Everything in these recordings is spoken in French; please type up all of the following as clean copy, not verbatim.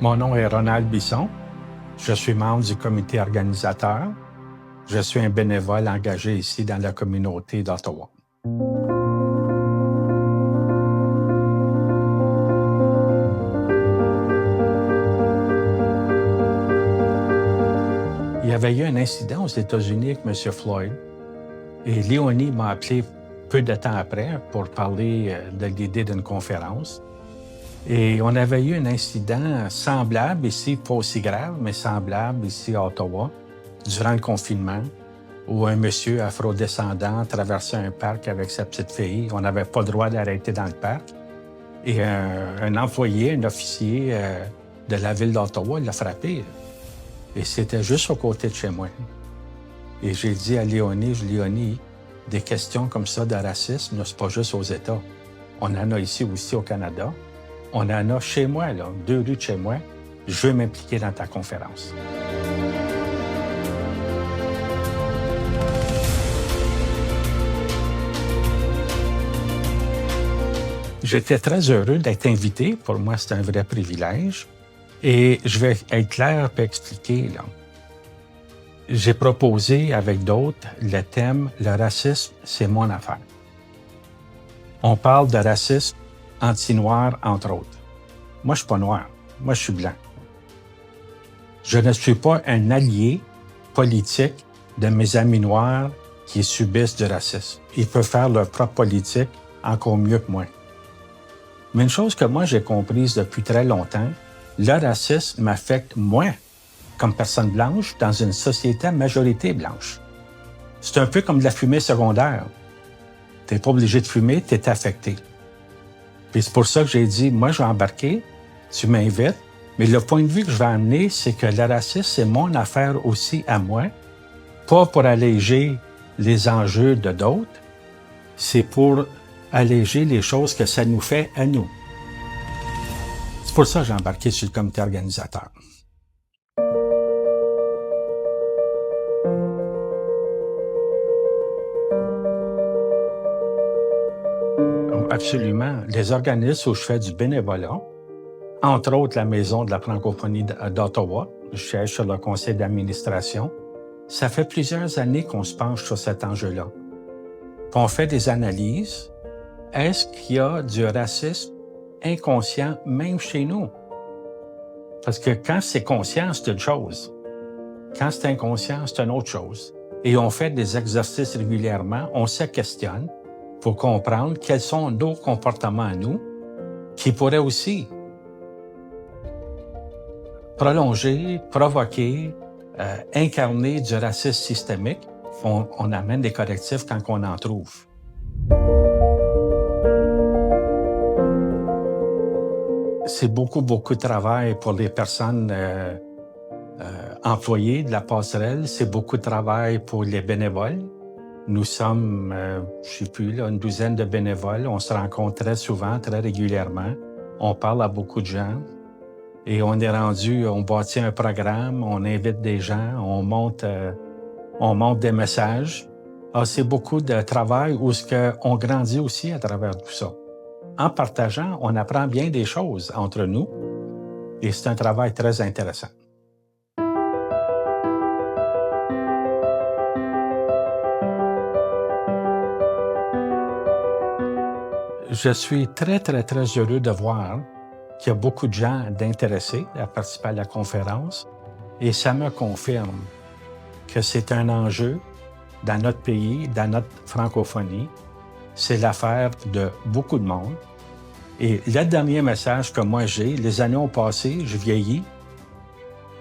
Mon nom est Ronald Bisson. Je suis membre du comité organisateur. Je suis un bénévole engagé ici dans la communauté d'Ottawa. Il y avait eu un incident aux États-Unis avec M. Floyd et Léonie m'a appelé peu de temps après pour parler de l'idée d'une conférence. Et on avait eu un incident semblable ici, pas aussi grave, mais semblable ici à Ottawa, durant le confinement, où un monsieur afrodescendant traversait un parc avec sa petite fille. On n'avait pas le droit d'arrêter dans le parc. Et un employé, un officier de la ville d'Ottawa l'a frappé. Et c'était juste à côté de chez moi. Et j'ai dit à Léonie, Léonie, des questions comme ça de racisme, c'est pas juste aux États. On en a ici aussi au Canada. On en a chez moi, là, 2 rues de chez moi. Je veux m'impliquer dans ta conférence. J'étais très heureux d'être invité. Pour moi, c'est un vrai privilège. Et je vais être clair et expliquer, là. J'ai proposé avec d'autres le thème « Le racisme, c'est mon affaire ». On parle de racisme anti-noir, entre autres. Moi, je suis pas noir. Moi, je suis blanc. Je ne suis pas un allié politique de mes amis noirs qui subissent du racisme. Ils peuvent faire leur propre politique encore mieux que moi. Mais une chose que moi, j'ai comprise depuis très longtemps, le racisme m'affecte moi, comme personne blanche, dans une société à majorité blanche. C'est un peu comme de la fumée secondaire. Tu n'es pas obligé de fumer, tu es affecté. Puis c'est pour ça que j'ai dit, moi, je vais embarquer, tu m'invites, mais le point de vue que je vais amener, c'est que le racisme, c'est mon affaire aussi à moi, pas pour alléger les enjeux de d'autres, c'est pour alléger les choses que ça nous fait à nous. C'est pour ça que j'ai embarqué sur le comité organisateur. Absolument. Les organismes où je fais du bénévolat, entre autres la Maison de la francophonie d'Ottawa, je siège sur le conseil d'administration, ça fait plusieurs années qu'on se penche sur cet enjeu-là. Puis on fait des analyses. Est-ce qu'il y a du racisme inconscient même chez nous? Parce que quand c'est conscient, c'est une chose. Quand c'est inconscient, c'est une autre chose. Et on fait des exercices régulièrement, on se questionne pour comprendre quels sont nos comportements à nous qui pourraient aussi prolonger, provoquer, incarner du racisme systémique. On amène des correctifs quand on en trouve. C'est beaucoup de travail pour les personnes employées de la passerelle. C'est beaucoup de travail pour les bénévoles. Nous sommes, je sais plus, là, une douzaine de bénévoles. On se rencontre très souvent, très régulièrement. On parle à beaucoup de gens. Et on est rendu, on bâtit un programme, on invite des gens, on monte des messages. Alors, c'est beaucoup de travail où on grandit aussi à travers tout ça. En partageant, on apprend bien des choses entre nous et c'est un travail très intéressant. Je suis très heureux de voir qu'il y a beaucoup de gens d'intéressés à participer à la conférence et ça me confirme que c'est un enjeu dans notre pays, dans notre francophonie. C'est l'affaire de beaucoup de monde. Et le dernier message que moi j'ai, les années ont passé, je vieillis,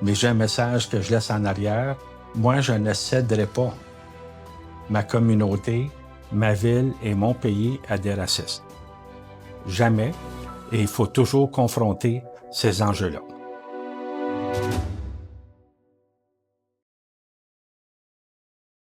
mais j'ai un message que je laisse en arrière. Moi, je ne céderai pas ma communauté, ma ville et mon pays à des racistes. Jamais. Et il faut toujours confronter ces enjeux-là.